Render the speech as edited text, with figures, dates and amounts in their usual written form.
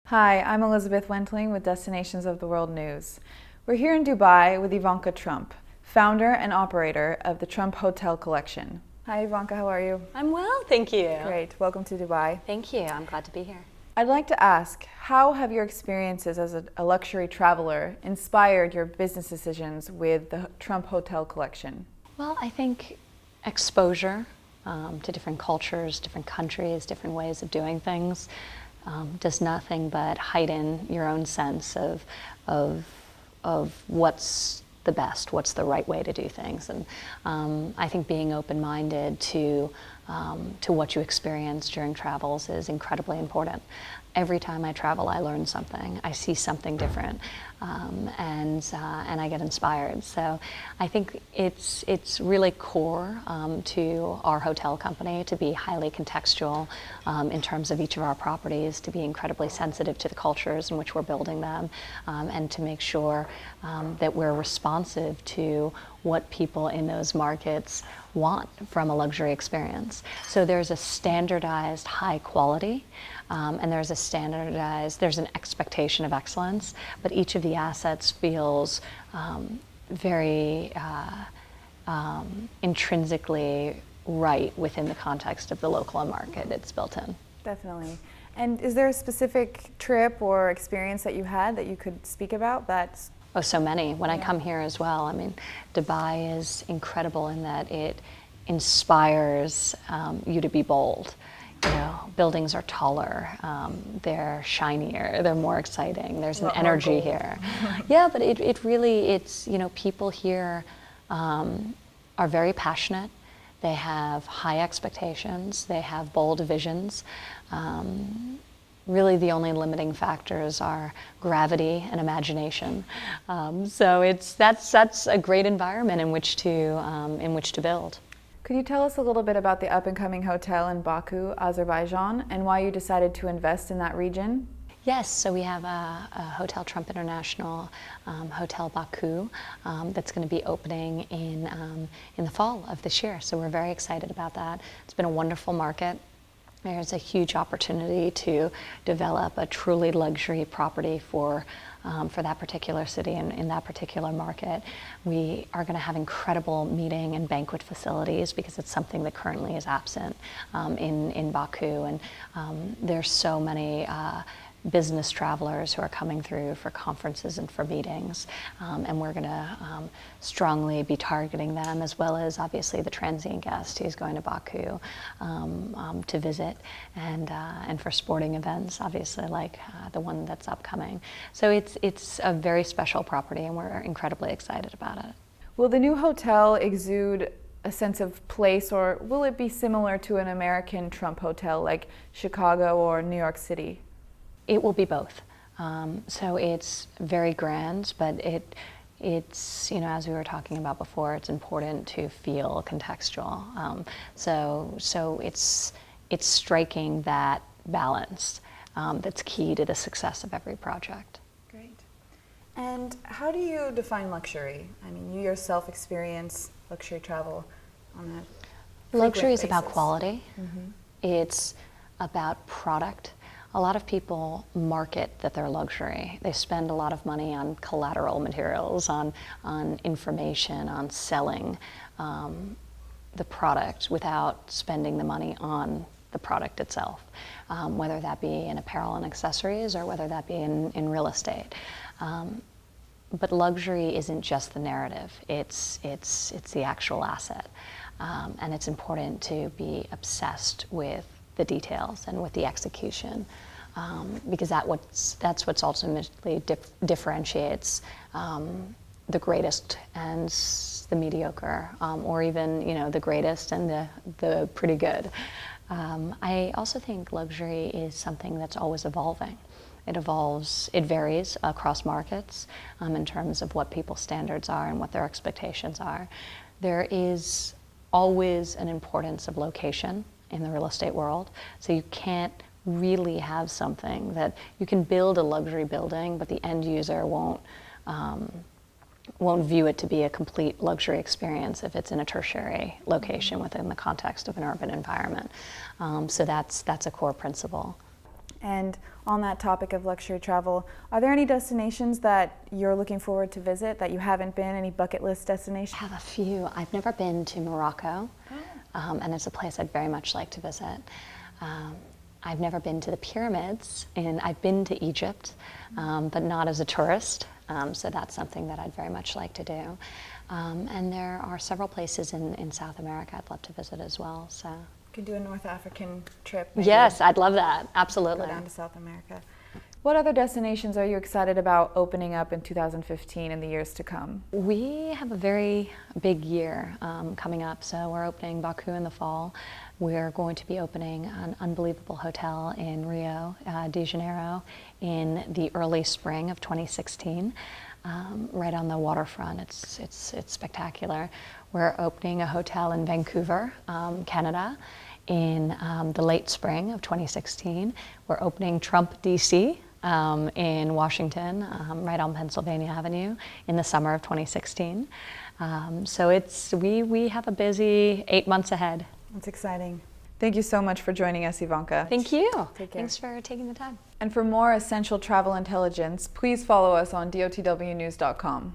Hi, I'm Elizabeth Wentling with Destinations of the World News. We're here in Dubai with Ivanka Trump, founder and operator of the Trump Hotel Collection. Hi Ivanka, how are you? I'm well, thank you. Great, welcome to Dubai. Thank you, I'm glad to be here. I'd like to ask, how have your experiences as a luxury traveler inspired your business decisions with the Trump Hotel Collection? Well, I think exposure to different cultures, different countries, different ways of doing things does nothing but heighten your own sense of what's the best, what's the right way to do things. And I think being open-minded to what you experience during travels is incredibly important. Every time I travel, I learn something. I see something different, and I get inspired. So I think it's really core to our hotel company to be highly contextual in terms of each of our properties, to be incredibly sensitive to the cultures in which we're building them, and to make sure that we're responsive to what people in those markets want from a luxury experience. So there's a standardized high quality, and there's an expectation of excellence, but each of the assets feels very intrinsically right within the context of the local market it's built in. Definitely. And is there a specific trip or experience that you had that you could speak about that's... Oh, so many. When I come here as well, I mean, Dubai is incredible in that it inspires you to be bold. You know, buildings are taller, they're shinier, they're more exciting, there's an energy here. Yeah, but it really, you know, people here are very passionate, they have high expectations, they have bold visions. Really the only limiting factors are gravity and imagination. So that's a great environment in which to build. Could you tell us a little bit about the up-and-coming hotel in Baku, Azerbaijan, and why you decided to invest in that region? Yes, so we have a Hotel Trump International Hotel Baku that's going to be opening in the fall of this year. So we're very excited about that. It's been a wonderful market. There's a huge opportunity to develop a truly luxury property for that particular city and in that particular market. We are going to have incredible meeting and banquet facilities because it's something that currently is absent in Baku. And there's so many business travelers who are coming through for conferences and for meetings, and we're going to strongly be targeting them, as well as obviously the transient guest who's going to Baku to visit, and for sporting events, obviously like the one that's upcoming. So it's a very special property, and we're incredibly excited about it. Will the new hotel exude a sense of place, or will it be similar to an American Trump hotel like Chicago or New York City? It will be both. So it's very grand, but it's, you know, as we were talking about before, it's important to feel contextual. So it's striking that balance that's key to the success of every project. Great. And how do you define luxury? I mean, you yourself experience luxury travel on a Luxury is basis. about quality. Mm-hmm. It's about product. A lot of people market that they're luxury. They spend a lot of money on collateral materials, on information, on selling the product without spending the money on the product itself, whether that be in apparel and accessories or whether that be in real estate. But luxury isn't just the narrative, it's the actual asset. And it's important to be obsessed with the details and with the execution, because that's what's ultimately differentiates the greatest and the mediocre, or even, you know, the greatest and the pretty good. I also think luxury is something that's always evolving. It evolves, it varies across markets in terms of what people's standards are and what their expectations are. There is always an importance of location in the real estate world. So you can't really have something that you can build a luxury building, but the end user won't view it to be a complete luxury experience if it's in a tertiary location within the context of an urban environment. So that's a core principle. And on that topic of luxury travel, are there any destinations that you're looking forward to visit that you haven't been, any bucket list destinations? I have a few. I've never been to Morocco, and it's a place I'd very much like to visit. I've never been to the pyramids, and I've been to Egypt, but not as a tourist, so that's something that I'd very much like to do. And there are several places in South America I'd love to visit as well. So. You could do a North African trip. Maybe. Yes, I'd love that. Absolutely. Go down to South America. What other destinations are you excited about opening up in 2015 and the years to come? We have a very big year coming up. So we're opening Baku in the fall. We're going to be opening an unbelievable hotel in Rio de Janeiro in the early spring of 2016. Right on the waterfront. It's spectacular. We're opening a hotel in Vancouver, Canada, in the late spring of 2016. We're opening Trump, DC, in Washington, right on Pennsylvania Avenue, in the summer of 2016. So we have a busy 8 months ahead. That's exciting. Thank you so much for joining us, Ivanka. Thank you. Take care. Thanks for taking the time. And for more essential travel intelligence, please follow us on dotwnews.com.